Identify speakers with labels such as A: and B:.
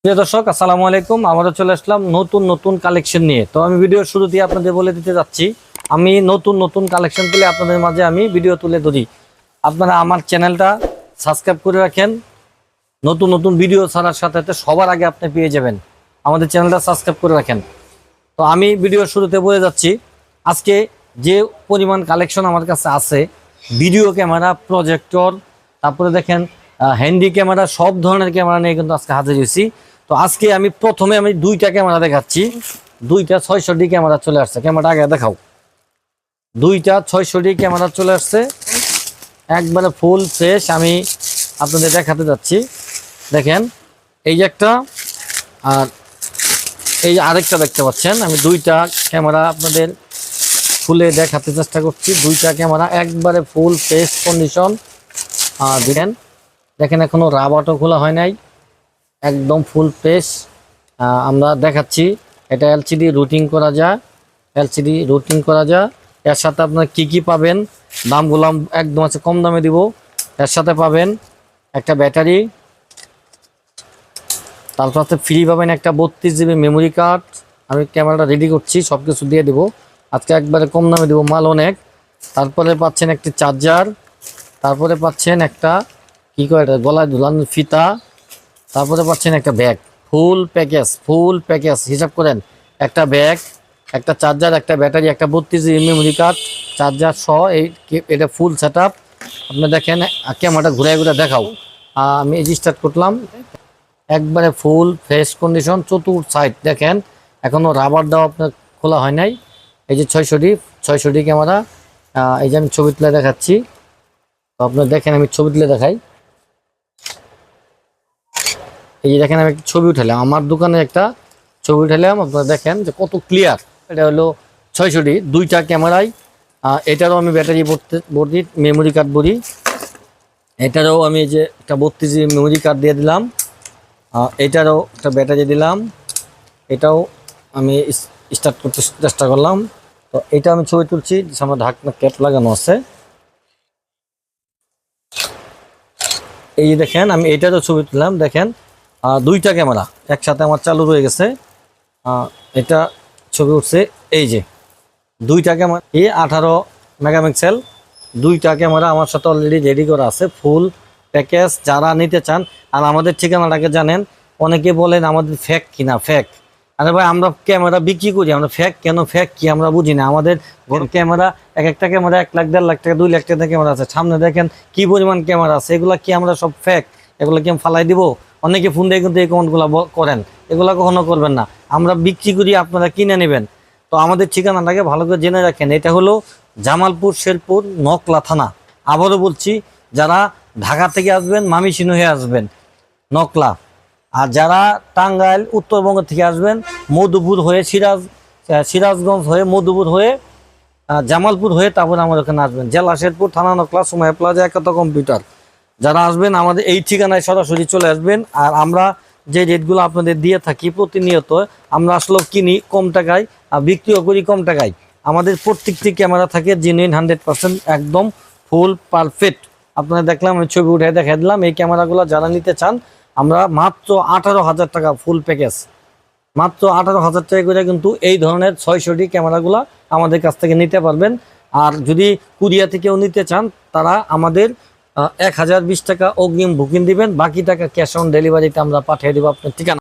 A: প্রিয় দর্শক আসসালামু আলাইকুম। আমরা চলে আসলাম নতুন নতুন কালেকশন নিয়ে। তো আমি ভিডিওর শুরুতেই আপনাদের বলে দিতে যাচ্ছি, আমি নতুন নতুন কালেকশন তুলে আপনাদের মাঝে আমি ভিডিও তুলে ধরি। আপনারা আমার চ্যানেলটা সাবস্ক্রাইব করে রাখেন, নতুন নতুন ভিডিও ছাড়ার সাথে সাথে সবার আগে আপনি পেয়ে যাবেন। আমাদের চ্যানেলটা সাবস্ক্রাইব করে রাখেন। তো আমি ভিডিওর শুরুতে বলে যাচ্ছি, আজকে যে পরিমাণ কালেকশন আমার কাছে আছে, ভিডিও ক্যামেরা, প্রজেক্টর, তারপরে দেখেন হ্যান্ডি ক্যামেরা, সব ধরনের ক্যামেরা নিয়ে কিন্তু আজকে হাজির হয়েছি। তো আজকে আমি প্রথমে দুইটা ক্যামেরা দেখাচ্ছি। দুইটা 600D ক্যামেরা চলে আসছে। ক্যামেরাটা আগে দেখাও। দুইটা 600D ক্যামেরা চলে আসছে, একবারে ফুল ফ্রেশ। আমি আপনাদের দেখাতে যাচ্ছি। দেখেন এই যে একটা, আর এই যে আরেকটা দেখতে পাচ্ছেন। আমি দুইটা ক্যামেরা আপনাদের খুলে দেখাতে চেষ্টা করছি। দুইটা ক্যামেরা একবারে ফুল ফ্রেশ কন্ডিশন। দেখেন দেখেন এখনো রাবারও খোলা হয় নাই, একদম ফুল ফ্রেশ। আমরা দেখাচ্ছি, এটা এলসিডি রুটিং করা যায়, এলসিডি রুটিং করা যায়। এর সাথে আপনার কি পাবেন, দামগুলো একদম আছে কম দামে দিব। এর সাথে পাবেন একটা ব্যাটারি, তারপর ফ্রি পাবেন একটা 32GB মেমোরি কার্ড। আমি ক্যামেরাটা রেডি করছি, সব কিছু দিয়ে দিব আজকে, একবারে কম দামে দিব, মাল অনেক। তারপরে পাচ্ছেন একটি চার্জার, তারপরে পাচ্ছেন একটা কি করে এটা গলায় ঝুলানোর ফিতা, তারপরে পাচ্ছেন একটা ব্যাগ। ফুল প্যাকেজ হিসাব করেন, একটা ব্যাগ, একটা চার্জার, একটা ব্যাটারি, একটা 32GB মেমোরি কার্ড, চার্জার সহ এটা ফুল সেট আপ। আপনি দেখেন ক্যামেরাটা ঘুরে দেখাও। আমি স্টার্ট করলাম, একবারে ফুল ফ্রেশ কন্ডিশন। চতুর সাইড দেখেন এখনো রাবার দেওয়া আপনার খোলা হয় নাই। এই যে 600D ক্যামেরা। এই যে আমি ছবি তুলে দেখাচ্ছি, তো আপনার দেখেন আমি ছবি তুলে দেখাই। এই যে দেখেন আমি একটা ছবি উঠালাম, আমার দোকানে একটা ছবি উঠালাম, আপনারা দেখেন যে কত ক্লিয়ার। এটা হলো 600D দুইটা ক্যামেরায়। এটারও আমি ব্যাটারি ভর্তি মেমোরি কার্ড ভরি। এটারও আমি যে একটা 32GB মেমোরি কার্ড দিয়ে দিলাম। এটারও একটা ব্যাটারি দিলাম। এটাও আমি স্টার্ট করতে চেষ্টা করলাম। তো এটা আমি ছবি তুলছি, আমার ঢাকনা ক্যাপ লাগানো আছে। এই যে দেখেন আমি এটারও ছবি তুললাম। দেখেন দুইটা ক্যামেরা একসাথে আমার চালু রয়ে গেছে। এটা ছবি উঠছে। এই যে দুইটা ক্যামেরা, এই 18 মেগাপিক্সেল দুইটা ক্যামেরা আমার সাথে অলরেডি রেডি করা আছে, ফুল প্যাকেজ। যারা নিতে চান, আর আমাদের ঠিকানাটাকে জানেন, অনেকে বলেন আমাদের ফেক কিনা, ফেক। আরে ভাই, আমরা ক্যামেরা বিক্রি করি, আমরা ফেক কেন, ফেক কি আমরা বুঝি না। আমাদের ক্যামেরা একটা ক্যামেরা 1 লাখ 1.5 লাখ টাকা 2 লাখ টাকা ক্যামেরা আছে। সামনে দেখেন কি পরিমাণ ক্যামেরা আছে। এগুলা কি আমরা সব ফেক? এগুলা কি আমি ফালাই দিব? অনেকে ফোন দিয়ে কিন্তু এই কমেন্টগুলো করেন, এগুলা কখনো করবেন না। আমরা বিক্রি করি, আপনারা কিনে নেবেন। তো আমাদের ঠিকানাটাকে ভালো করে জেনে রাখেন। এটা হলো জামালপুর, শেরপুর, নকলা থানা। আবারও বলছি, যারা ঢাকা থেকে আসবেন, মামিসিং হয়ে আসবেন নকলা। আর যারা টাঙ্গাইল, উত্তরবঙ্গ থেকে আসবেন, মধুপুর হয়ে সিরাজগঞ্জ হয়ে, মধুপুর হয়ে, জামালপুর হয়ে, তারপরে আমার ওখানে আসবেন। জেলা শেরপুর, থানা নকলা, সময় প্লাজা, একাত্তর কম্পিউটার। যারা আসবেন আমাদের এই ঠিকানায় সরাসরি চলে আসবেন। আর আমরা যে রেটগুলো আপনাদের দিয়ে থাকি প্রতিনিয়ত, আমরা আসলে কিনি কম টাকায় আর বিক্রিও করি কম টাকায়। আমাদের প্রত্যেকটি ক্যামেরা থাকে জেনুইন 100%, একদম ফুল পারফেক্ট। আপনারা দেখলাম, আমি ছবি উঠে দেখাই দিলাম। এই ক্যামেরাগুলো যারা নিতে চান, আমরা মাত্র 18,000 টাকা ফুল প্যাকেজ, মাত্র 18,000 টাকা করে কিন্তু এই ধরনের 600D ক্যামেরাগুলো আমাদের কাছ থেকে নিতে পারবেন। আর যদি কুরিয়া থেকেও নিতে চান, তারা আমাদের 1020 টাকা অগ্রিম বুকিং দিবেন, বাকি টাকা ক্যাশ অন ডেলিভারিতে আমরা পাঠিয়ে দেবো আপনার ঠিকানা।